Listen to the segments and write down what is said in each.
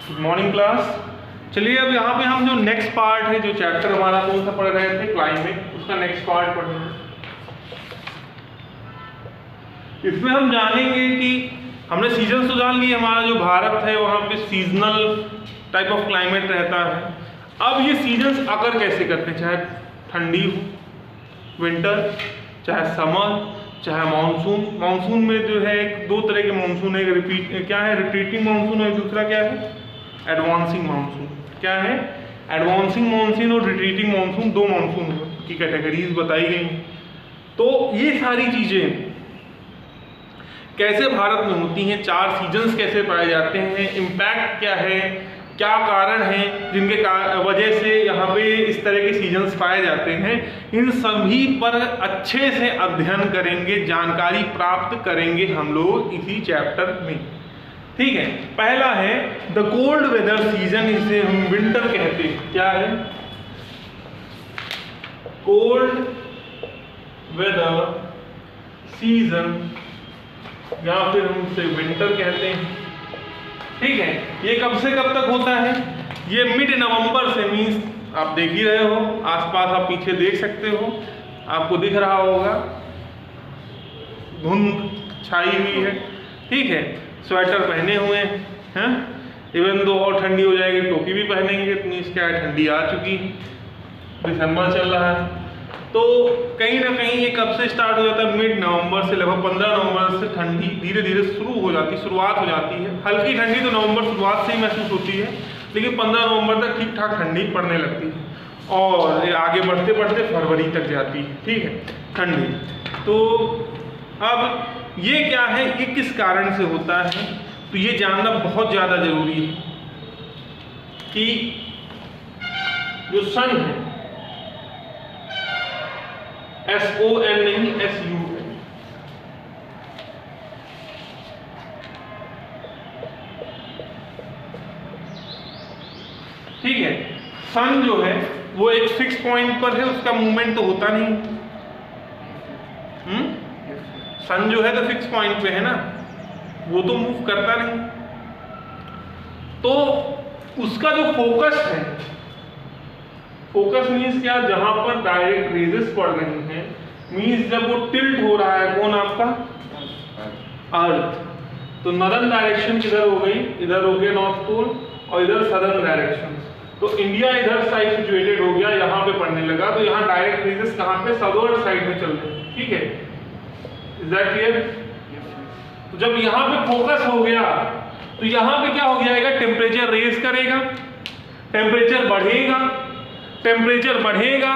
Good morning class. चलिए अब यहाँ पे हम जो नेक्स्ट पार्ट है, जो चैप्टर हमारा कौन सा पढ़ रहे थे क्लाइमेट, उसका नेक्स्ट पार्ट पढ़ेंगे। इसमें हम जानेंगे कि हमने सीजन तो जान लिए, हमारा जो भारत है वहाँ पे सीजनल टाइप ऑफ क्लाइमेट रहता है। अब ये सीजन्स अगर कैसे करते हैं, चाहे ठंडी हो विंटर, चाहे समर, चाहे मानसून। मानसून में जो है दो तरह के मानसून है, रिपीटिंग मानसून और दूसरा क्या है एडवांसिंग मानसून। क्या है एडवांसिंग मानसून और रिट्रीटिंग मानसून, दो मानसून की कैटेगरीज बताई गई। तो ये सारी चीजें कैसे भारत में होती हैं, चार सीजन्स कैसे पाए जाते हैं, इम्पैक्ट क्या है, क्या कारण है जिनके वजह से यहाँ पे इस तरह के सीजन्स पाए जाते हैं, इन सभी पर अच्छे से अध्ययन करेंगे, जानकारी प्राप्त करेंगे हम लोग इसी चैप्टर में। ठीक है, पहला है द कोल्ड वेदर सीजन, इसे हम विंटर कहते हैं। क्या है कोल्ड वेदर सीजन, या फिर हम उसे विंटर कहते हैं। ठीक है, ये कब से कब तक होता है, ये मिड नवंबर से, मीन्स आप देख ही रहे हो आसपास, आप पीछे देख सकते हो, आपको दिख रहा होगा धुंध छाई हुई है। ठीक है, स्वेटर पहने हुए हैं, इवन दो और ठंडी हो जाएगी टोपी भी पहनेंगे, तो मीन्स क्या है ठंडी आ चुकी है, दिसंबर चल रहा है। तो कहीं ना कहीं ये कब से स्टार्ट हो जाता है, मिड नवंबर से, लगभग 15 नवंबर से ठंडी धीरे धीरे शुरुआत हो जाती है। हल्की ठंडी तो नवंबर शुरुआत से ही महसूस होती है, लेकिन 15 नवंबर तक ठीक ठाक ठंडी पड़ने लगती है और आगे बढ़ते बढ़ते फरवरी तक जाती है। ठीक है ठंडी। तो अब ये क्या है, ये किस कारण से होता है, तो ये जानना बहुत ज़्यादा जरूरी है कि जो सन है, SON नहीं SUN, ठीक है। सन जो है वो एक फिक्स पॉइंट पर है, उसका मूवमेंट तो होता नहीं। सन जो है तो फिक्स पॉइंट पे है ना, वो तो मूव करता नहीं। तो उसका जो फोकस है, फोकस मीन्स क्या, जहां पर डायरेक्ट रेजेस पड़ रही हैं, मीन्स जब वो टिल्ट हो रहा है, कौन आपका अर्थ, तो नॉर्दर्न डायरेक्शन किधर हो गई, इधर हो गया नॉर्थ पोल, और इधर सदर्न डायरेक्शन। तो इंडिया इधर साइड सिचुएटेड हो गया, यहाँ पे पड़ने लगा, तो यहाँ डायरेक्ट रेजेस कहाँ पे, सदर्न साइड में चल रहे हैं। ठीक है, इज दैट क्लियर? तो जब यहाँ पे फोकस हो गया तो यहाँ पे क्या हो जाएगा, टेम्परेचर रेज करेगा, टेम्परेचर बढ़ेगा, टेम्परेचर बढ़ेगा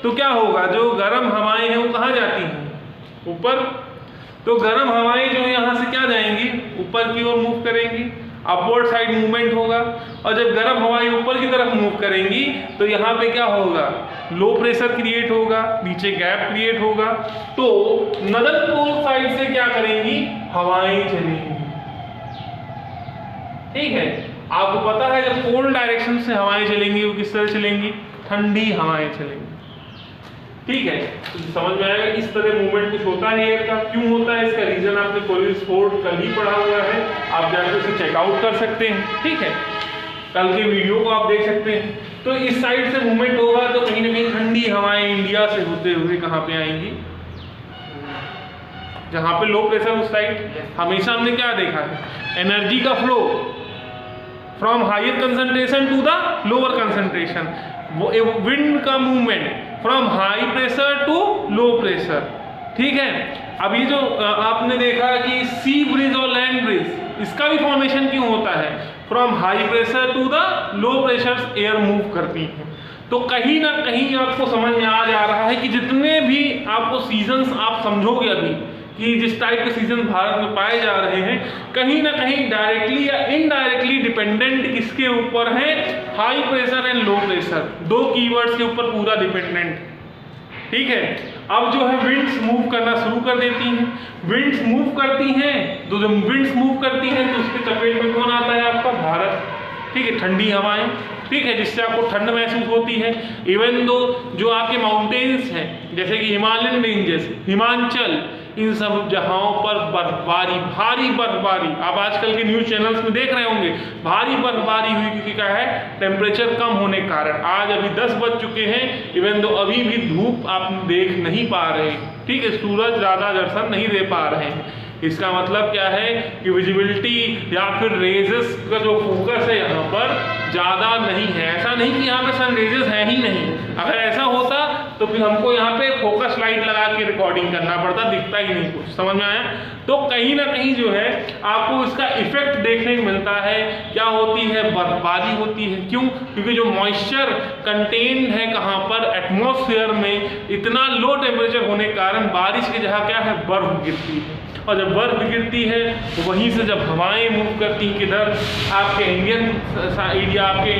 तो क्या होगा, जो गर्म हवाएं हैं वो कहाँ जाती हैं, ऊपर। तो गर्म हवाएं जो यहाँ से क्या जाएंगी, ऊपर की ओर मूव करेंगी, अपवर्ड साइड मूवमेंट होगा। और जब गर्म हवाएं ऊपर की तरफ मूव करेंगी तो यहाँ पे क्या होगा, लो प्रेशर क्रिएट होगा, नीचे गैप क्रिएट होगा। तो नॉर्दर्न पोल साइड से क्या करेंगी, हवाएं चलेंगी। ठीक है, आपको पता है जब पोल डायरेक्शन से हवाएं चलेंगी वो किस तरह चलेंगी, ठंडी हवाएं चलेंगी। ठीक है, तो समझ में आएगा इस तरह मूवमेंट कुछ होता है एयर का। क्यों होता है, इसका रीजन आपने कॉलेज स्पोर्ट कल ही पढ़ा हुआ है, आप जाकर उसे चेकआउट कर सकते हैं। ठीक है, कल के वीडियो को आप देख सकते हैं। तो इस साइड से मूवमेंट होगा तो कहीं ना कहीं ठंडी हवाएं इंडिया से होते हुए कहाँ पे आएंगी, जहाँ पे लो प्रेशर उस साइड। हमेशा हमने क्या देखा है, एनर्जी का flow from higher concentration to the lower concentration, वो विंड का movement from high pressure to low pressure. ठीक है, अब ये जो आपने देखा कि सी ब्रिज और लैंड ब्रिज, इसका भी फॉर्मेशन क्यों होता है, from high pressure to the low pressure air move करती है। तो कहीं ना कहीं आपको समझ में आ जा रहा है कि जितने भी आपको सीजन्स आप समझोगे अभी कि जिस टाइप के सीजन भारत में पाए जा रहे हैं, कहीं ना कहीं डायरेक्टली या इनडायरेक्टली डिपेंडेंट किसके ऊपर है, high pressure and low pressure, दो कीवर्ड्स के ऊपर पूरा डिपेंडेंट। ठीक है, अब जो है विंड्स मूव करना शुरू कर देती हैं। विंड्स मूव करती हैं, तो जब विंड्स मूव करती हैं तो उसके चपेट में कौन आता है, आपका भारत। ठीक है, ठंडी हवाएं, ठीक है, जिससे आपको ठंड महसूस होती है। इवन दो जो आपके माउंटेन्स हैं, जैसे कि हिमालयन रेंजेस, हिमाचल, इन सब जगहों पर बर्फबारी, भारी बर्फबारी, आप आजकल के न्यूज़ चैनल्स में देख रहे होंगे, भारी बर्फबारी हुई क्योंकि क्या है, टेम्परेचर कम होने के कारण। आज अभी 10 बज चुके हैं, इवन तो अभी भी धूप आप देख नहीं पा रहे, ठीक है, सूरज ज़्यादा दर्शन नहीं दे पा रहे हैं। इसका मतलब क्या है कि विजिबिलिटी या फिर रेजेस का जो फोकस है यहाँ पर ज़्यादा नहीं है। ऐसा नहीं कि यहाँ पे सन रेजेस है ही नहीं, अगर ऐसा होता तो फिर हमको यहाँ पे फोकस लाइट लगा के रिकॉर्डिंग करना पड़ता, दिखता ही नहीं कुछ। समझ में आया? तो कहीं ना कहीं जो है आपको इसका इफेक्ट देखने को मिलता है। क्या होती है? बर्फबारी होती है। क्यों? क्योंकि जो मॉइस्चर कंटेन्ड है कहाँ पर, एटमॉस्फेयर में, इतना लो टेम्परेचर होने के कारण बारिश की जगह क्या है, बर्फ गिरती है। और जब बर्फ गिरती है तो वहीं से जब हवाएं मूव करती हैं किधर, आपके इंडियन साइड या आपके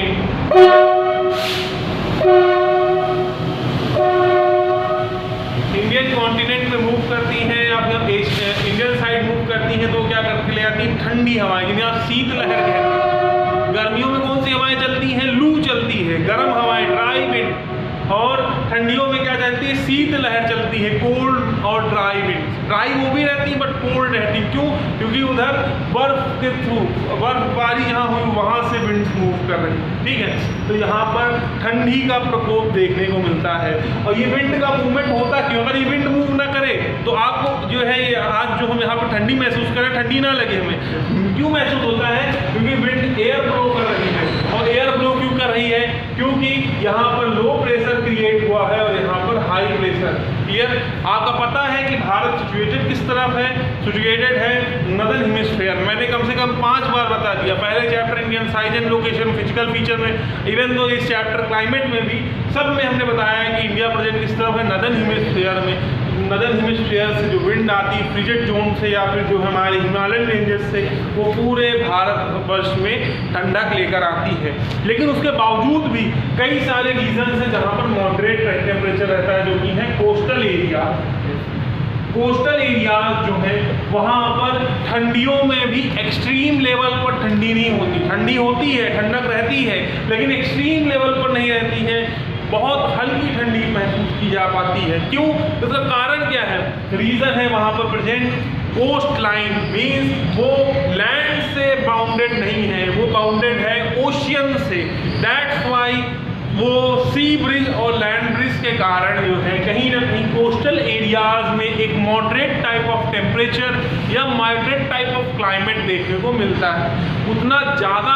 इंडियन कॉन्टिनेंट में मूव करती हैं या फिर इंडियन साइड मूव करती हैं, तो क्या करके ले आती हैं, ठंडी हवाएं, जिन्हें आप शीतलहर कहते हैं। गर्मियों में कौन सी हवाएं चलती हैं? लू चलती है, गर्म हवाएं, ड्राई विंड। और ठंडियों में क्या चलती है? शीतलहर चलती है, कोल्ड और ड्राई विंड। ड्राई वो भी रहती है बट कोल्ड रहती है। क्यों? क्योंकि उधर बर्फ के थ्रू बर्फबारी जहाँ हुई वहाँ से विंड्स मूव कर रही है, ठीक है। तो यहाँ पर ठंडी का प्रकोप देखने को मिलता है। और ये विंड का मूवमेंट होता क्यों? अगर ये विंड मूव ना करे तो आपको जो है आज जो हम यहाँ पर ठंडी महसूस करें, ठंडी ना लगे हमें, क्यों महसूस होता है? क्योंकि विंड एयर ब्लो कर रही है। और एयर ब्लो क्यों कर रही है? क्योंकि यहाँ पर लो प्रेशर क्रिएट हुआ है और यहाँ पर हाई प्रेशर। क्लियर? आपका पता है कि भारत सिचुएटेड किस तरफ है? सिचुएटेड है नदर्न हेमिस्फीयर। मैंने कम से कम 5 बार बता दिया, पहले chapter Indian size and location, physical feature में, इवन तो इस चैप्टर क्लाइमेट में भी, सब में हमने बताया है कि इंडिया प्रेजेंट किस तरफ है, नदर्न हेमिस्फीयर में। नदर्न हेमिस्फीयर से जो विंड आती है फ्रिजेड जोन से या फिर जो हमारे हिमालयन रेंजेस से, वो पूरे भारतवर्ष में ठंडक लेकर आती है। लेकिन उसके बावजूद भी कई सारे रीजन हैं जहाँ पर मॉडरेट टेम्परेचर रहता है, जो कि है कोस्टल एरिया। कोस्टल एरिया जो है वहाँ पर ठंडियों में भी एक्सट्रीम लेवल पर ठंडी नहीं होती। ठंडी होती है, ठंडक रहती है, लेकिन एक्सट्रीम लेवल पर नहीं रहती है। बहुत हल्की ठंडी महसूस की जा पाती है। क्यों? इसका कारण क्या है? रीज़न है वहाँ पर प्रेजेंट कोस्ट लाइन, मीन्स वो लैंड से बाउंडेड नहीं है, वो बाउंडेड है ओशियन से। दैट्स वाई वो सी ब्रिज और लैंड ब्रिज के कारण जो है कहीं ना कहीं कोस्टल एरियाज में एक मॉडरेट टाइप ऑफ टेम्परेचर या मॉडरेट टाइप ऑफ क्लाइमेट देखने को मिलता है। उतना ज़्यादा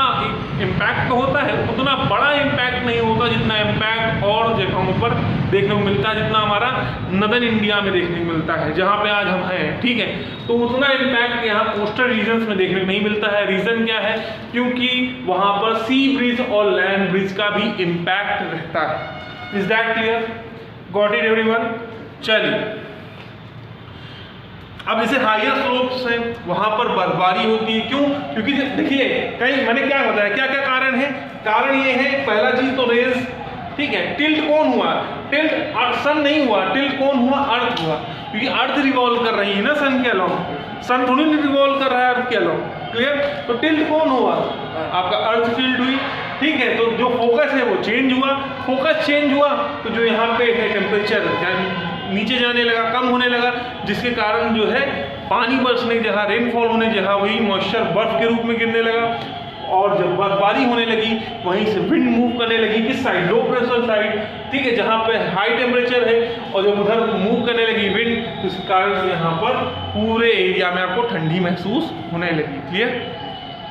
इम्पैक्ट तो होता है, उतना बड़ा इम्पैक्ट नहीं होता जितना इम्पैक्ट और जगहों पर देखने को मिलता है, जितना हमारा नदर्न इंडिया में देखने को मिलता है, जहाँ पे आज हम हैं, ठीक है। तो उतना इम्पैक्ट यहाँ कोस्टल रीजन्स में देखने को नहीं मिलता है। रीज़न क्या है? क्योंकि वहाँ पर सी ब्रिज और लैंड ब्रिज का भी इम्पैक्ट रहता है। Is that clear? Got it everyone? चलिए, अब जैसे हायर स्लोप्स हैं वहां पर बर्फबारी होती है। क्यों? क्योंकि देखिए कहीं मैंने क्या बताया, क्या क्या कारण है? कारण ये है, पहला चीज तो रेज, ठीक है। टिल्ट कौन हुआ? टिल्ट सन नहीं हुआ, टिल्ट कौन हुआ? अर्थ हुआ, क्योंकि अर्थ रिवॉल्व कर रही है ना सन के अलावा, सन थोड़ी नहीं रिवॉल्व कर रहा है अर्थ के अलावा। क्लियर? तो टिल्ट कौन हुआ? आपका अर्थ टिल्ट हुई, ठीक है। तो जो फोकस है वो चेंज हुआ, फोकस चेंज हुआ तो जो यहाँ पे है टेम्परेचर नीचे जाने लगा, कम होने लगा, जिसके कारण जो है पानी बरसने की जगह, रेनफॉल होने की जगह वही मॉइस्चर बर्फ के रूप में गिरने लगा। और जब बर्फबारी होने लगी वहीं से विंड मूव करने लगी, किस साइड? लो प्रेशर साइड, ठीक है, जहाँ पे हाई टेम्परेचर है। और जब उधर मूव करने लगी विंड, इस कारण से यहाँ पर पूरे एरिया में आपको ठंडी महसूस होने लगी। क्लियर?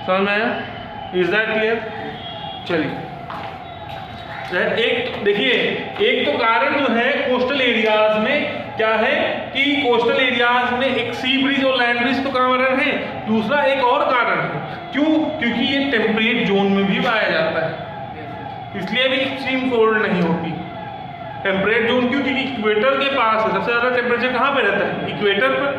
समझ में आया? Is that clear? चलिए, एक देखिए, एक तो कारण जो है कोस्टल एरियाज में क्या है कि कोस्टल एरियाज में एक सी ब्रिज और लैंड ब्रिज तो कारण है, दूसरा एक और कारण है। क्यों? क्योंकि ये टेम्परेट जोन में भी पाया जाता है, इसलिए भी एक्सट्रीम कोल्ड नहीं होती। टेम्परेट जोन क्यों? क्योंकि इक्वेटर के पास है, सबसे ज़्यादा टेम्परेचर कहाँ पे रहता है? इक्वेटर पर।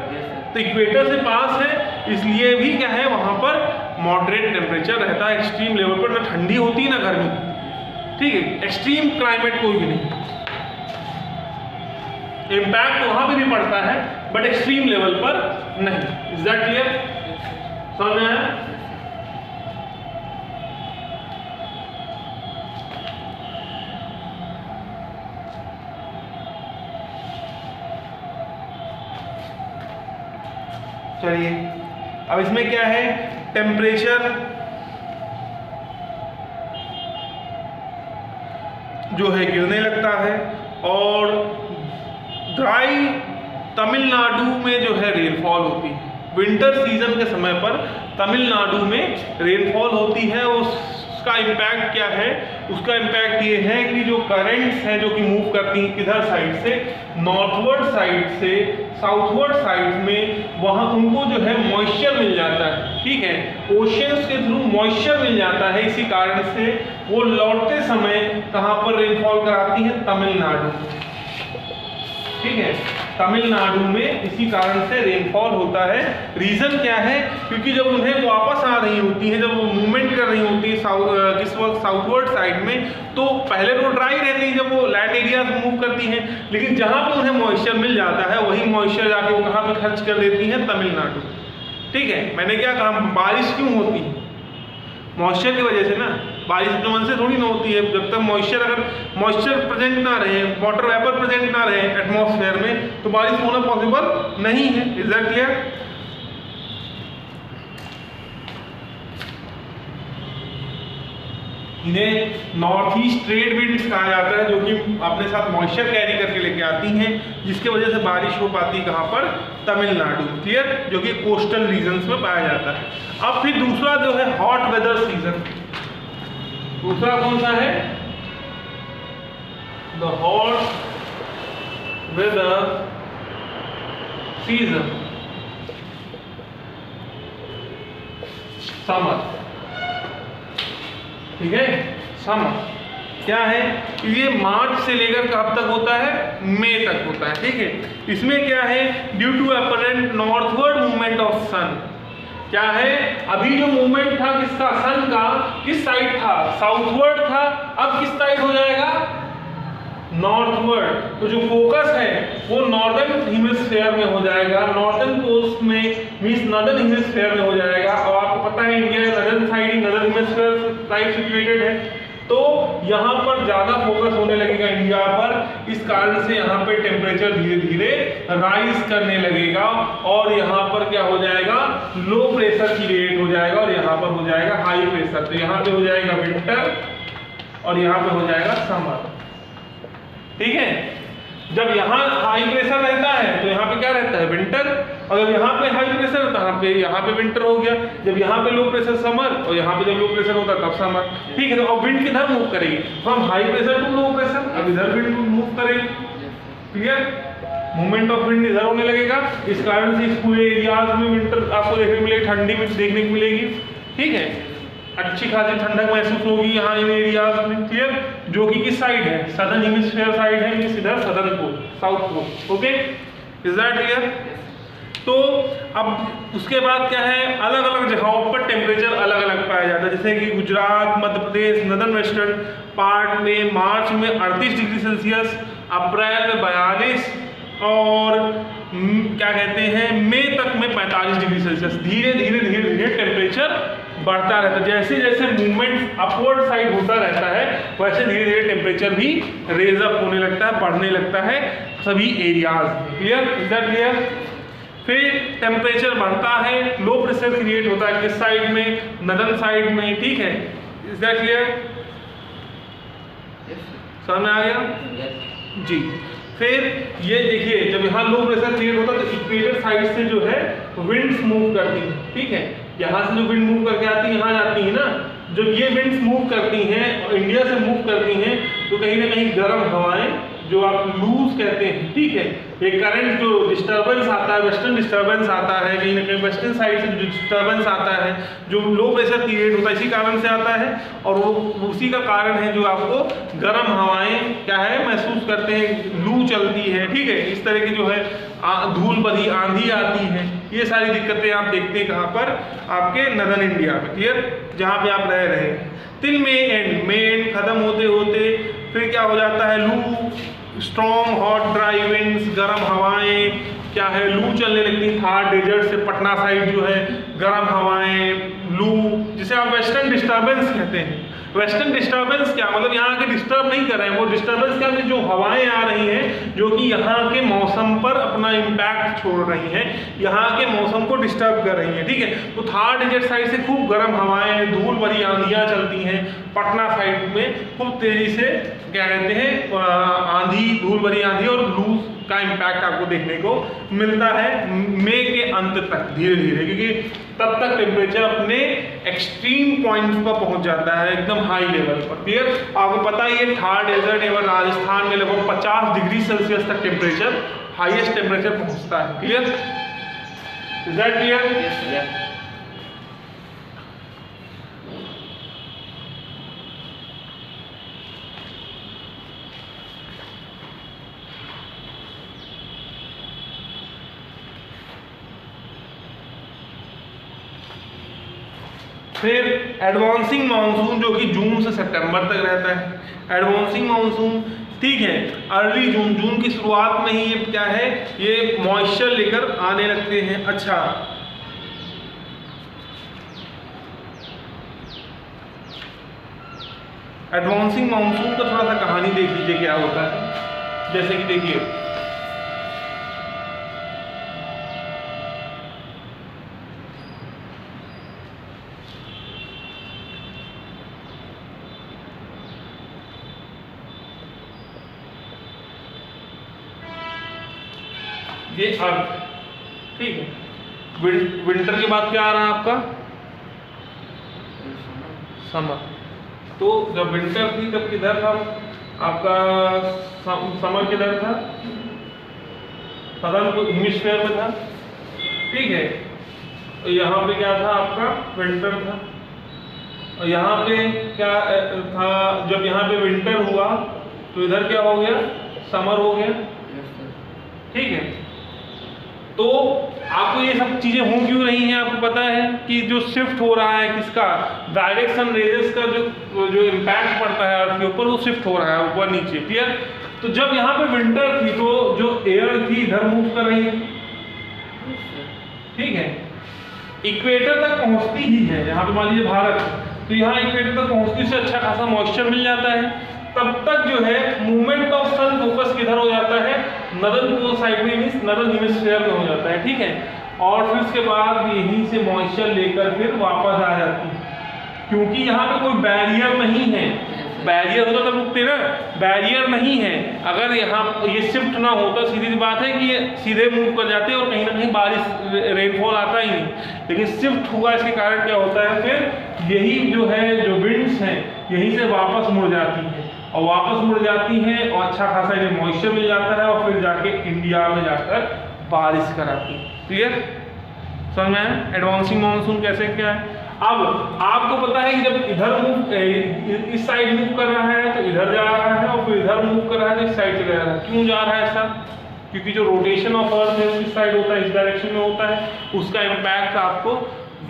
तो इक्वेटर से पास है, इसलिए भी क्या है वहाँ पर मॉडरेट टेम्परेचर रहता है, एक्सट्रीम लेवल पर ना ठंडी होती ना गर्मी, ठीक है। एक्सट्रीम क्लाइमेट कोई भी नहीं, इम्पैक्ट वहां पे भी पड़ता है बट एक्सट्रीम लेवल पर नहीं। Is that clear? समझ में आया? चलिए अब इसमें क्या है, टेम्परेचर जो है गिरने लगता है, और ड्राई तमिलनाडु में जो है रेनफॉल होती है। विंटर सीजन के समय पर तमिलनाडु में रेनफॉल होती है। उसका इम्पैक्ट क्या है, उसका इम्पैक्ट ये है कि जो करंट्स हैं जो कि मूव करती हैं किधर साइड से, नॉर्थवर्ड साइड से साउथवर्ड साइड में, वहाँ उनको जो है मॉइस्चर मिल जाता है, ठीक है, ओशियंस के थ्रू मॉइस्चर मिल जाता है। इसी कारण से वो लौटते समय कहाँ पर रेनफॉल कराती है, तमिलनाडु, ठीक है, तमिलनाडु में इसी कारण से रेनफॉल होता है। रीजन क्या है, क्योंकि जब उन्हें वापस आ रही होती है, जब वो मूवमेंट कर रही होती है किस वक्त साउथवर्ड साइड में, तो पहले तो ड्राई रहती है जब वो लैंड एरिया से मूव करती हैं, लेकिन जहाँ पर उन्हें मॉइस्चर मिल जाता है वही मॉइस्चर जाके वो कहाँ पे खर्च कर देती हैं, तमिलनाडु, ठीक है। मैंने क्या कहा, बारिश क्यों होती है, मॉइस्चर की वजह से ना, बारिश अपने मन से थोड़ी ना होती है। जब तक मॉइस्चर, अगर मॉइस्चर प्रेजेंट ना रहे, वाटर वेपर प्रेजेंट ना रहे एटमॉस्फेयर में, तो बारिश होना पॉसिबल नहीं है। Is that clear? इन्हें नॉर्थ ईस्ट ट्रेड विंड्स कहा जाता है, जो कि अपने साथ मॉइस्चर कैरी करके लेके आती हैं, जिसके वजह से बारिश हो पाती है कहाँ पर, तमिलनाडु, क्लियर, जो कि कोस्टल रीजन्स में पाया जाता है। अब फिर दूसरा जो है हॉट वेदर सीजन, दूसरा कौन सा है, the hot weather season, summer, ठीक है, समर क्या है, ये मार्च से लेकर कब तक होता है, मई तक होता है, ठीक है। इसमें क्या है, due to apparent northward movement of sun, क्या है, अभी जो मूवमेंट था किसका, सन का, किस साइड था, साउथवर्ड था, अब किस साइड हो जाएगा, नॉर्थवर्ड। तो जो फोकस है वो नॉर्दर्न हेमिस्फीयर में हो जाएगा, नॉर्दर्न पोल्स में मींस नॉर्दर्न हेमिस्फीयर में हो जाएगा। और आपको पता है India northern side, northern hemisphere side situated है, तो यहाँ पर ज्यादा फोकस होने लगेगा इंडिया पर। इस कारण से यहाँ पे टेम्परेचर धीरे धीरे राइज करने लगेगा, और यहाँ पर क्या हो जाएगा, लो प्रेशर क्रिएट हो जाएगा, और यहाँ पर हो जाएगा हाई प्रेशर। तो यहाँ पे हो जाएगा विंटर, और यहाँ पे हो जाएगा समर, ठीक है। जब यहाँ हाई प्रेशर रहता है तो यहाँ पे क्या रहता है, विंटर, और जब यहाँ पे हाई प्रेशर तो यहाँ पे विंटर हो गया। जब यहाँ पे लो प्रेशर समर, और यहाँ पे जब लो प्रेशर होता है तब समर, ठीक है। तो अब विंड किधर मूव करेगी, from high pressure to low pressure, अब इधर विंड मूव करेगी, क्लियर, मूवमेंट ऑफ विंड इधर होने लगेगा। इस कारण से इस पूरे एरियाज में विंटर आपको देखने को मिलेगी, ठंडी में देखने को मिलेगी, ठीक है, अच्छी खासी ठंडक महसूस होगी यहाँ इन एरियाज में, क्लियर, जो कि किस साइड है, सदर्न हेमिस्फीयर साइड है, मींस इधर southern pole, south pole, okay, is that clear. तो अब उसके बाद क्या है, अलग अलग जगहों पर टेम्परेचर अलग अलग पाया जाता है, जैसे कि Gujarat, Madhya Pradesh, northern western part में मार्च में 38 डिग्री सेल्सियस, अप्रैल में 42, और क्या कहते हैं मई तक में 45 डिग्री सेल्सियस। धीरे धीरे धीरे धीरे टेम्परेचर बढ़ता रहता है, जैसे जैसे मूवमेंट अपवर्ड साइड होता रहता है वैसे धीरे धीरे टेम्परेचर भी रेज अप होने लगता है, बढ़ने लगता है सभी एरियाज में, क्लियर, इज दैट क्लियर। फिर टेम्परेचर बढ़ता है, लो प्रेशर क्रिएट होता है किस साइड में, नॉर्दर्न साइड में, ठीक है, इज दैट क्लियर, समझ में आ गया जी। फिर ये देखिए, जब यहाँ लो प्रेशर क्रिएट होता है तो इक्वेटर साइड से जो है विंड्स मूव करती है, ठीक है, यहाँ से जो विंड मूव करके आती है यहाँ जाती है ना। जब ये विंड्स मूव करती हैं और इंडिया से मूव करती हैं तो कहीं ना कहीं गर्म हवाएं जो आप लूज कहते हैं, ठीक है, एक करंट जो डिस्टर्बेंस आता है, वेस्टर्न डिस्टर्बेंस आता है, कहीं ना कहीं वेस्टर्न साइड से जो डिस्टर्बेंस आता है, जो लो प्रेशर क्रिएट होता है इसी कारण से आता है, और वो उसी का कारण है जो आपको गर्म हवाएं क्या है महसूस करते हैं, लू चलती है, ठीक है, इस तरह की जो है धूल भरी आंधी आती है, ये सारी दिक्कतें आप देखते हैं कहाँ पर, आपके नॉर्दर्न इंडिया में, क्लियर, जहाँ पे आप रह रहे हैं। टिल मे एंड खत्म होते होते फिर क्या हो जाता है, लू, स्ट्रॉन्ग हॉट ड्राई विंड्स, गर्म हवाएं, क्या है, लू चलने लगती है, थार डेजर्ट से पटना साइड जो है गर्म हवाएं, लू, जिसे आप वेस्टर्न डिस्टर्बेंस कहते हैं, वेस्टर्न डिस्टर्बेंस क्या मतलब यहाँ के डिस्टर्ब नहीं कर रहे हैं, वो डिस्टर्बेंस क्या जो हवाएं आ रही हैं जो कि यहाँ के मौसम पर अपना इम्पैक्ट छोड़ रही हैं, यहाँ के मौसम को डिस्टर्ब कर रही हैं, ठीक है। तो थार डेजर्ट साइड से खूब गर्म हवाएं, धूल भरी आंधियाँ चलती हैं, पटना साइड में खूब तेजी से क्या कहते हैं आंधी, धूल भरी आंधी और लू का इम्पैक्ट आपको देखने को मिलता है मई के अंत तक धीरे धीरे, क्योंकि तब तक टेम्परेचर अपने एक्सट्रीम पॉइंट पर पहुंच जाता है, एकदम हाई लेवल पर। क्लियर? आपको पता ही है थार डेजर्ट एवं राजस्थान में लगभग 50 डिग्री सेल्सियस तक टेम्परेचर, हाईएस्ट टेम्परेचर पहुंचता है। क्लियर? Is that clear? फिर एडवांसिंग मानसून जो कि जून से सितंबर तक रहता है। एडवांसिंग मानसून ठीक है, अर्ली जून, जून की शुरुआत में ही ये क्या है, ये मॉइस्चर लेकर आने लगते हैं। अच्छा, एडवांसिंग मानसून का थोड़ा सा कहानी देख लीजिए क्या होता है। जैसे कि देखिए ये अर्थ, ठीक है। विंटर के बाद क्या आ रहा है आपका समर। तो जब विंटर थी तब किधर था आपका समर, किधर था सदर्न हेमिस्फीयर में था, ठीक है। तो यहाँ पे क्या था आपका विंटर था, और यहाँ पे क्या था, जब यहाँ पे विंटर हुआ तो इधर क्या हो गया, समर हो गया, ठीक है। तो आपको ये सब चीजें हो क्यों रही हैं, आपको पता है कि जो शिफ्ट हो रहा है किसका, डायरेक्शन रेजेस का जो इम्पैक्ट पड़ता है अर्थ के ऊपर, वो शिफ्ट हो रहा है ऊपर नीचे। क्लियर? तो जब यहाँ पे विंटर थी तो जो एयर थी इधर मूव कर रही है, ठीक है, इक्वेटर तक पहुंचती ही है। यहाँ पे मान लीजिए भारत, तो यहाँ इक्वेटर तक पहुंचती से अच्छा खासा मॉइस्चर मिल जाता है। तब तक जो है मूवमेंट ऑफ सन फोकस किधर हो जाता है, नदर्न पोल साइड में, मींस नदर्न हेमिस्फीयर में हो जाता है, ठीक है। और फिर उसके बाद यहीं से मॉइस्चर लेकर फिर वापस आ जाती है, क्योंकि यहाँ पे कोई बैरियर नहीं है। बैरियर होता तब रुकते ना, बैरियर नहीं है। अगर यहाँ ये शिफ्ट ना होता, सीधी सी बात है कि ये सीधे मूव कर जाते और कहीं ना कहीं बारिश रेनफॉल आता ही नहीं। लेकिन शिफ्ट हुआ, इसके कारण क्या होता है, फिर यही जो है जो विंड्स हैं यहीं से वापस मुड़ जाती है, और वापस मुड़ जाती हैं और अच्छा खासा इन्हें मॉइस्चर मिल जाता है, और फिर जाके इंडिया में जाकर बारिश कराती है। क्लियर? समझ में आया एडवांसिंग मानसून कैसे क्या है। अब आपको पता है कि जब इधर मूव इस साइड मूव कर रहा है तो इधर जा रहा है, और फिर इधर मूव कर रहा है तो इस साइड चले जा रहा है। क्यों जा रहा है ऐसा? क्योंकि जो रोटेशन ऑफ अर्थ है इस साइड होता है, इस डायरेक्शन में होता है, उसका इम्पैक्ट आपको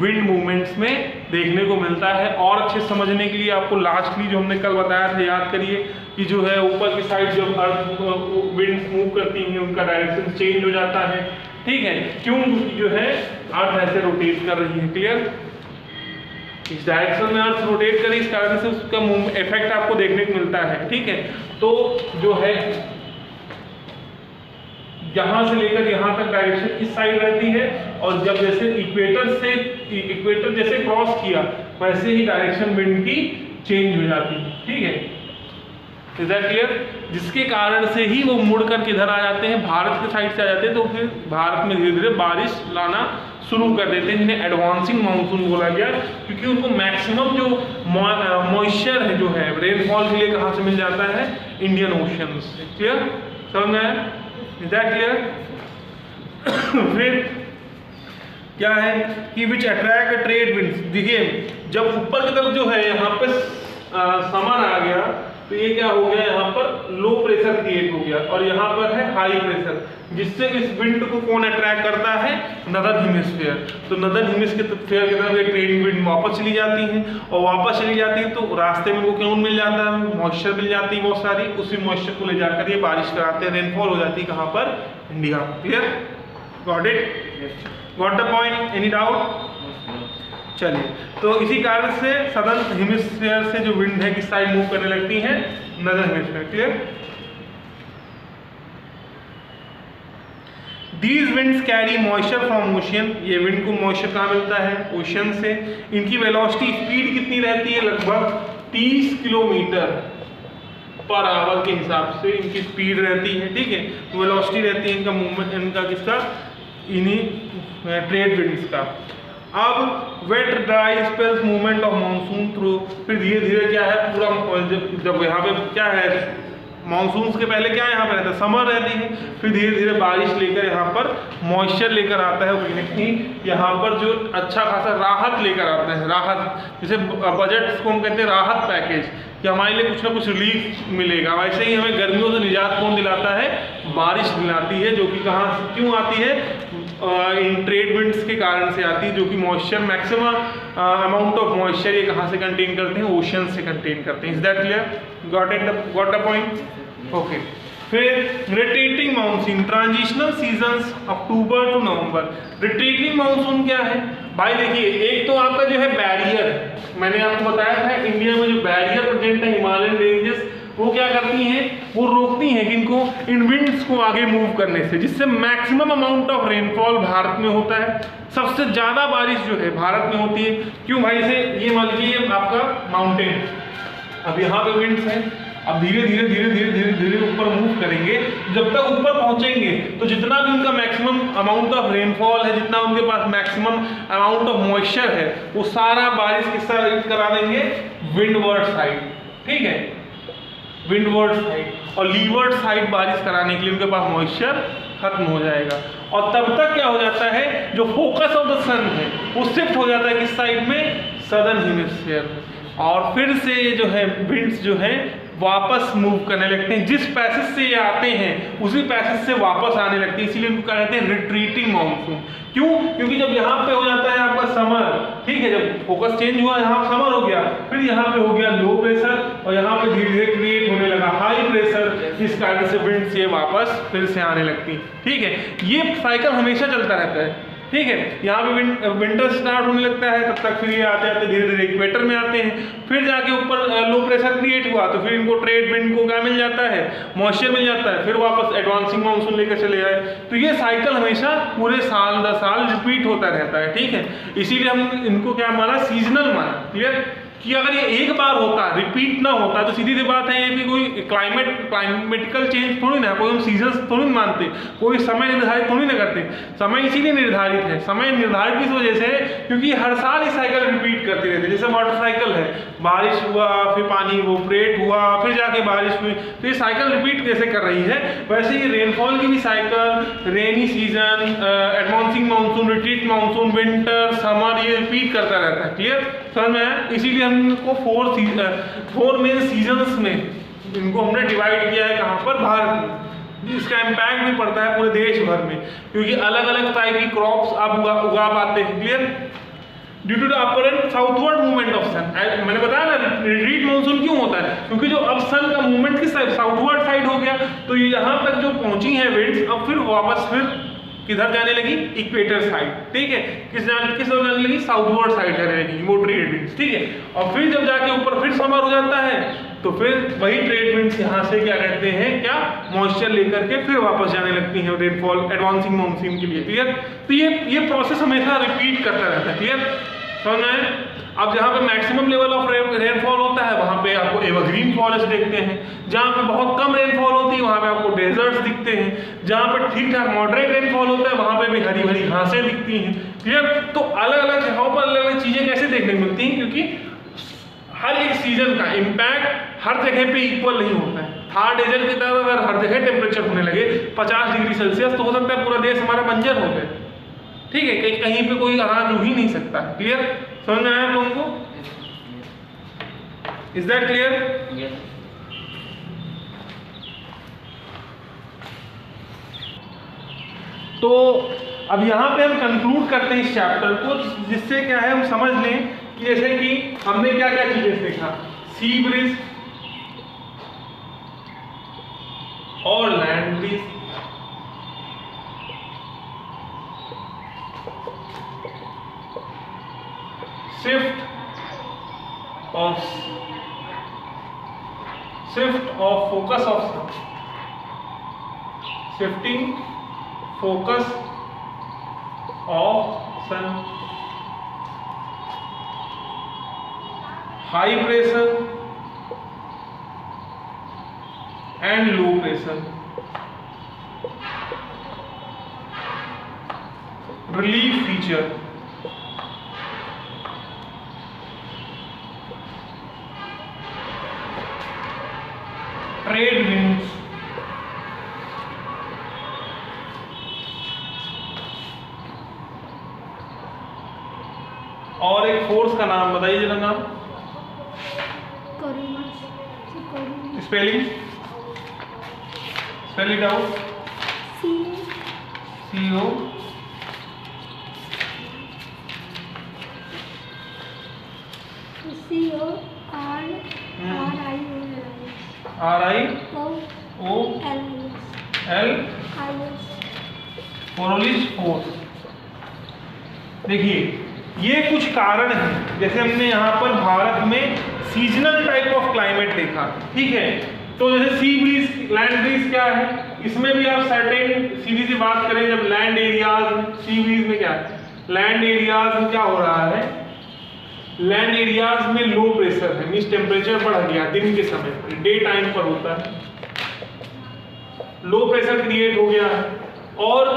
विंड मूवमेंट्स में देखने को मिलता है। और अच्छे समझने के लिए आपको लास्टली जो हमने कल बताया था याद करिए कि जो है ऊपर की साइड जब अर्थ विंड मूव करती हैं उनका डायरेक्शन चेंज हो जाता है, ठीक है। क्यों? क्योंकि जो है अर्थ ऐसे रोटेट कर रही है। क्लियर? इस डायरेक्शन में अर्थ रोटेट करे, इस कारण से उसका इफेक्ट आपको देखने को मिलता है, ठीक है। तो जो है यहाँ से लेकर यहाँ तक डायरेक्शन इस साइड रहती है, और जब जैसे इक्वेटर जैसे क्रॉस किया वैसे ही डायरेक्शन विंड की चेंज हो जाती है, ठीक है। Is that clear? जिसके कारण से ही वो मुड़ कर किधर आ जाते हैं, भारत के साइड से आ जाते हैं, तो फिर भारत में धीरे धीरे बारिश लाना शुरू कर देते हैं, जिन्हें एडवांसिंग मानसून बोला गया, क्योंकि उनको मैक्सिमम जो मॉइस्चर है जो है रेनफॉल के लिए कहाँ से मिल जाता है, इंडियन ओशन से। क्लियर? समझ में आया? Is that clear? फिर क्या है कि विच अट्रैक्ट ट्रेड विंड्स। देखिए जब ऊपर की तरफ जो है यहाँ पे समर आ गया तो ये क्या हो गया, यहाँ पर लो प्रेशर क्रिएट हो गया, और यहाँ पर है हाई प्रेशर, जिससे इस विंड को कौन अट्रैक्ट करता है, नदर्न हेमिस्फीयर। तो नदर्न हेमिस्फीयर की तरफ ये ट्रेड विंड वापस चली जाती है, और वापस चली जाती है तो रास्ते में वो क्यों मिल जाता है, मॉइस्चर मिल जाती है बहुत सारी, उसी मॉइस्चर को ले जाकर ये बारिश कराते हैं, रेनफॉल हो जाती है कहाँ पर, India. Clear? Got it? Got the point? Any doubt? चलिए, तो इसी कारण से सदर्न हेमिस्फीयर से जो विंड है किस साइड मूव करने लगती है, northern hemisphere. Clear? These winds carry moisture from ocean। ये विंड को मॉइस्चर कहाँ मिलता है, ओशन से। इनकी वेलोसिटी स्पीड कितनी रहती है, लगभग 30 किलोमीटर पर आवर के हिसाब से इनकी स्पीड रहती है। ठीक है, वेलोसिटी रहती है इनका मूवमेंट, इनका किसका, इन्हीं ट्रेड विंड्स का। अब wet dry spells movement of monsoon through, फिर धीरे धीरे क्या है पूरा, जब यहाँ पे क्या है, मानसून के पहले क्या यहाँ पे रहता है, समर रहती है, फिर धीरे धीरे बारिश लेकर यहाँ पर मॉइस्चर लेकर आता है, वो यहाँ पर जो अच्छा खासा राहत लेकर आता है। राहत, जैसे बजट को हम कहते हैं राहत पैकेज, कि हमारे लिए कुछ ना कुछ रिलीफ मिलेगा। वैसे ही हमें गर्मियों से निजात कौन दिलाता है, बारिश दिलाती है, जो कि कहाँ से क्यों आती है, इन ट्रेड विंड्स के कारण से आती है, जो कि moisture maximum amount of moisture ये कहाँ से कंटेन करते हैं, ओशन से कंटेन करते हैं। Is that clear? Got the point? Okay. फिर retreating monsoon, transitional seasons October to November. Retreating monsoon क्या है भाई, देखिए एक तो आपका जो है बैरियर, मैंने आपको बताया था इंडिया में जो बैरियर प्रेजेंट है, हिमालयन रेंजेस, वो क्या करती हैं, वो रोकती हैं किनको, इन विंड्स को आगे मूव करने से, जिससे maximum amount of rainfall Bharat में होता है। सबसे ज़्यादा बारिश जो है भारत में होती है। क्यों भाई, से ये मान लीजिए आपका माउंटेन, अब यहाँ पे विंड्स हैं, अब धीरे धीरे धीरे धीरे धीरे धीरे ऊपर मूव करेंगे, जब तक ऊपर पहुंचेंगे तो जितना भी उनका मैक्सिमम अमाउंट ऑफ रेनफॉल है, जितना उनके पास मैक्सिमम अमाउंट ऑफ मॉइस्चर है, वो सारा बारिश किस साइड करा देंगे, विंडवर्ड साइड। ठीक है, विंडवर्ड साइड, और लीवर्ड साइड बारिश कराने के लिए उनके पास मॉइस्चर खत्म हो जाएगा। और तब तक क्या हो जाता है, जो फोकस ऑफ द सन है वो शिफ्ट हो जाता है किस साइड में, सदर्न हेमिस्फीयर में, और फिर से जो है विंड्स जो है वापस मूव करने लगते हैं। जिस पैसेज से ये आते हैं उसी पैसेज से वापस आने लगते हैं, इसीलिए इनको कहते हैं रिट्रीटिंग मानसून। क्यों? क्योंकि जब यहाँ पे हो जाता है आपका समर, ठीक है, जब फोकस चेंज हुआ, यहाँ समर हो गया, फिर यहाँ पे हो गया लो प्रेशर, और यहाँ पे धीरे धीरे क्रिएट होने लगा हाई प्रेशर, इस कारण से विंड्स ये वापस फिर से आने लगती। ठीक है, ये साइकिल हमेशा चलता रहता है। ठीक है, यहाँ पे विंटर स्टार्ट होने लगता है, तब तक फिर ये आते आते धीरे धीरे इक्वेटर में आते हैं, फिर जाके ऊपर लो प्रेशर क्रिएट हुआ तो फिर इनको ट्रेड विंड को क्या मिल जाता है, मॉइस्चर मिल जाता है, फिर वापस एडवांसिंग मानसून लेकर चले आए। तो ये साइकिल हमेशा पूरे साल 10 साल रिपीट होता रहता है। ठीक है, इसीलिए हम इनको क्या माना, सीजनल माना। क्लियर? कि अगर ये एक बार होता, रिपीट ना होता, तो सीधी सी बात है ये कि कोई क्लाइमेटिकल चेंज थोड़ी ना, कोई हम सीजन्स थोड़ी ना मानते, कोई समय निर्धारित थोड़ी ना करते। समय इसीलिए निर्धारित है, समय निर्धारित इस वजह से क्योंकि हर साल ये साइकिल रिपीट करते रहते हैं। जैसे वाटर साइकिल है, बारिश हुआ, फिर पानी इवोपरेट हुआ, फिर जाके बारिश हुई, तो ये साइकिल रिपीट कैसे कर रही है, वैसे ही रेनफॉल की भी cycle, rainy season, advancing monsoon, retreat monsoon, winter, summer, ये रिपीट करता रहता है। क्लियर? समझ में आया? इसीलिए इनको 4 मेन सीजन्स में इनको हमने डिवाइड किया है। कहाँ पर? भारत में। इसका इम्पैक्ट भी पड़ता है पूरे देश भर में, क्योंकि अलग अलग टाइप की क्रॉप्स आप उगा पाते हैं। Clear? Due to the upper and southward movement of sun, मैंने बताया ना रिट्रीट मानसून क्यों होता है, क्योंकि जो अब सन का मूवमेंट किस साइड, साउथवर्ड साइड हो गया, तो यहाँ तक जो पहुंची है विंड्स, अब फिर वापस फिर किधर जाने लगी, इक्वेटर साइड। ठीक है, किस ओर जाने लगी, साउथवर्ड साइड जाने लगी वो ट्रेड विंड्स। ठीक है, और फिर जब जाके ऊपर फिर समर हो जाता है, तो फिर वही ट्रेड विंड्स यहाँ से क्या कहते हैं, क्या मॉइस्चर लेकर के फिर वापस जाने लगती हैं रेनफॉल एडवांसिंग मानसून के लिए। क्लियर? तो ये प्रोसेस हमेशा रिपीट करता रहता है। क्लियर? समझ में? अब जहाँ पे मैक्सिमम लेवल ऑफ रेनफॉल होता है वहाँ पे आपको एवरग्रीन फॉरेस्ट देखते हैं, जहाँ पे बहुत कम रेनफॉल होती है वहाँ पे आपको डेजर्ट्स दिखते हैं, जहाँ पे ठीक ठाक मॉडरेट रेनफॉल होता है वहाँ पे भी हरी भरी घासें दिखती हैं। क्लियर? तो अलग अलग जगहों पर अलग अलग चीज़ें कैसे देखने को मिलती हैं, क्योंकि हर एक सीजन का इम्पैक्ट हर जगह पे इक्वल नहीं होता है। थार डेजर्ट की तरह अगर हर जगह टेम्परेचर होने लगे 50 डिग्री सेल्सियस, तो हो सकता है पूरा देश हमारा बंजर हो जाए। ठीक है, कहीं पे कोई अनाज हो ही नहीं सकता। क्लियर? समझ में आया आप लोगों को? Is that clear? Yes. तो अब यहाँ पे हम कंक्लूड करते हैं इस चैप्टर को, जिससे क्या है हम समझ लें कि जैसे कि हमने क्या क्या चीजें देखा, सी ब्रिज और land bridge, of shift of focus of sun, shifting focus of sun, high pressure and low pressure, relief feature, trade winds, और एक फोर्स का नाम बताइए जरा नाम, spelling, spell it out, CO Coriolis force. देखिए ये कुछ कारण हैं, जैसे हमने यहाँ पर भारत में सीजनल टाइप ऑफ क्लाइमेट देखा, ठीक है। तो जैसे सी ब्रीज, लैंड ब्रीज क्या है, इसमें भी आप सर्टेन, सीधी सी बात करें, जब लैंड एरियाज, सी ब्रीज में क्या है, लैंड एरियाज में क्या हो रहा है, लैंड एरियाज में लो प्रेशर है, मींस टेम्परेचर बढ़ गया दिन के समय पर, डे टाइम पर होता है, लो प्रेशर क्रिएट हो गया है। और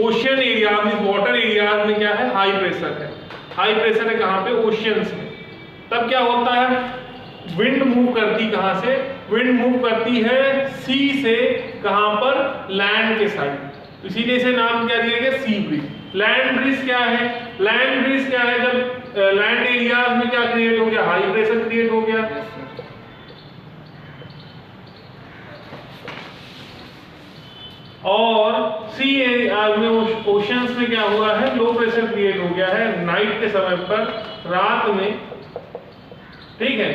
ओशियन एरिया में, वाटर एरियाज में क्या है, हाई प्रेशर है। हाई प्रेशर है कहाँ पे, ओशियंस में। तब क्या होता है, विंड मूव करती कहाँ से, विंड मूव करती है सी से कहाँ पर, लैंड के साइड। इसीलिए इसे नाम क्या दिया गया, सी ब्रीज। लैंड ब्रीज क्या है, लैंड ब्रीज क्या है, जब लैंड एरियाज में क्या क्रिएट हो गया, हाई प्रेशर क्रिएट हो गया, और सी एरियाज में, ओशंस में क्या हुआ है, लो प्रेशर क्रिएट हो गया है नाइट के समय पर, रात में, ठीक है।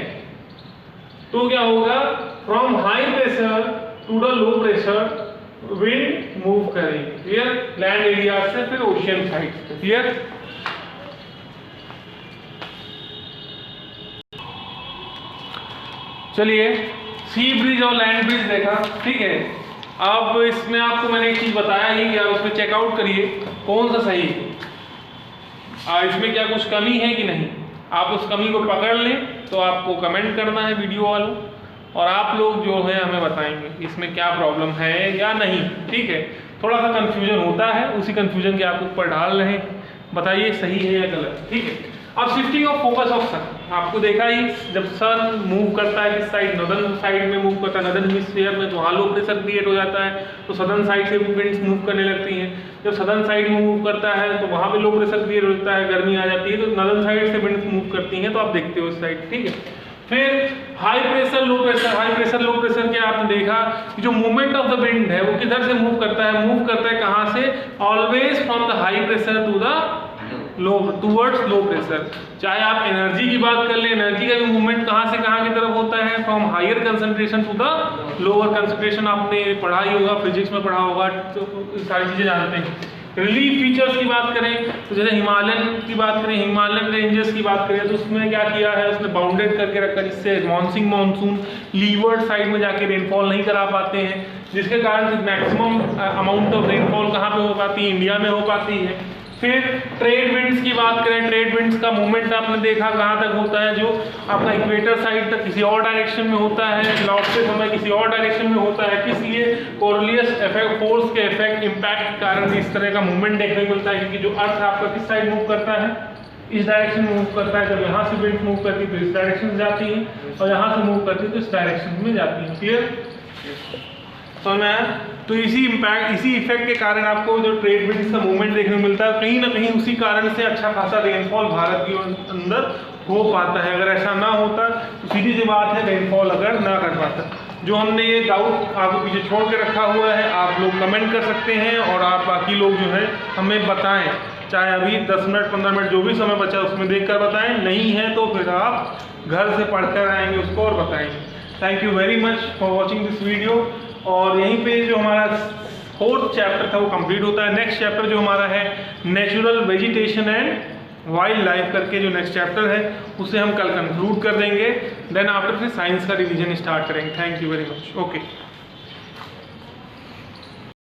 तो क्या होगा, from high pressure to the low pressure wind move करेगी, क्लियर, लैंड एरिया से फिर ओशियन साइड से, क्लियर। चलिए सी ब्रिज और लैंड ब्रिज देखा, ठीक है। अब इसमें आपको मैंने एक चीज बताया ही कि आप उसमें चेकआउट करिए कौन सा सही है, इसमें क्या कुछ कमी है कि नहीं। आप उस कमी को पकड़ लें तो आपको कमेंट करना है वीडियो वालों, और आप लोग जो है हमें बताएंगे इसमें क्या प्रॉब्लम है या नहीं, ठीक है। थोड़ा सा कंफ्यूजन होता है, उसी कंफ्यूजन के आप ऊपर डाल रहे हैं, बताइए सही है या गलत, ठीक है। अब शिफ्टिंग ऑफ फोकस ऑफ सन, आपको देखा ही, जब सन मूव करता है किस साइड, नॉर्दर्न साइड में मूव करता है, नॉर्दर्न हेमिस्फीयर में, तो वहाँ लो प्रेशर क्रिएट हो जाता है, तो सदर्न साइड से भी विंड्स मूव करने लगती हैं। जब सदर्न साइड में मूव करता है तो वहाँ पे लो प्रेशर क्रिएट होता है, गर्मी आ जाती है, तो नॉर्दर्न साइड से विंड्स मूव करती हैं, तो आप देखते हो उस साइड, ठीक है। फिर high pressure low pressure, high pressure low pressure क्या आपने देखा कि जो मूवमेंट ऑफ द विंड है वो किधर से मूव करता है, मूव करता है कहाँ से, always from the high pressure to the low, towards low pressure. चाहे आप एनर्जी की बात कर लें, एनर्जी का भी मूवमेंट कहाँ से कहाँ की तरफ होता है, from higher concentration to the lower concentration. आपने पढ़ा ही होगा, फिजिक्स में पढ़ा होगा, तो सारी चीज़ें जानते हैं। रिलीफ फीचर्स की बात करें तो जैसे हिमालयन की बात करें, हिमालयन रेंजेस की बात करें, तो उसमें क्या किया है, उसने बाउंडेड करके रखा, जिससे मानसून लीवर्ड साइड में जाके रेनफॉल नहीं करा पाते हैं, जिसके कारण मैक्सिमम अमाउंट ऑफ रेनफॉल कहाँ पे हो पाती है, इंडिया में हो पाती है। फिर ट्रेड विंड्स की बात करें, ट्रेड विंड्स का मूवमेंट आपने देखा कहाँ तक होता है, जो आपका इक्वेटर साइड तक किसी और डायरेक्शन में होता है, लौटते समय किसी और डायरेक्शन में होता है। किस लिए, कोरोलियस इफेक्ट, फोर्स के इफेक्ट, इम्पैक्ट के कारण इस तरह का मूवमेंट देखने को मिलता है, क्योंकि जो अर्थ आपका किस साइड मूव करता है, इस डायरेक्शन में मूव करता है। जब यहाँ से विंड मूव करती है तो इस डायरेक्शन में जाती है, और यहाँ से मूव करती है तो इस डायरेक्शन में जाती है, क्लियर। तो मैं तो इसी इम्पैक्ट, इसी इफेक्ट के कारण आपको जो ट्रेड विंड्स का मूवमेंट देखने को मिलता है, कहीं ना कहीं उसी कारण से अच्छा खासा रेनफॉल भारत के अंदर हो पाता है। अगर ऐसा ना होता तो सीधी सी बात है, रेनफॉल अगर ना कर पाता। जो हमने ये डाउट आपको पीछे छोड़ के रखा हुआ है, आप लोग कमेंट कर सकते हैं, और आप बाकी लोग जो है हमें बताएं, चाहे अभी 10 मिनट 15 मिनट जो भी समय बचा उसमें देख कर बताएं, नहीं है तो फिर आप घर से पढ़ कर आएंगे उसको और बताएंगे। Thank you very much for watching this video. और यहीं पे जो हमारा 4th चैप्टर था वो कंप्लीट होता है। नेक्स्ट चैप्टर जो हमारा है natural vegetation and wild life करके जो नेक्स्ट चैप्टर है उसे हम कल कंक्लूड कर देंगे, देन आफ्टर फिर साइंस का रिवीजन स्टार्ट करेंगे। Thank you very much. Okay.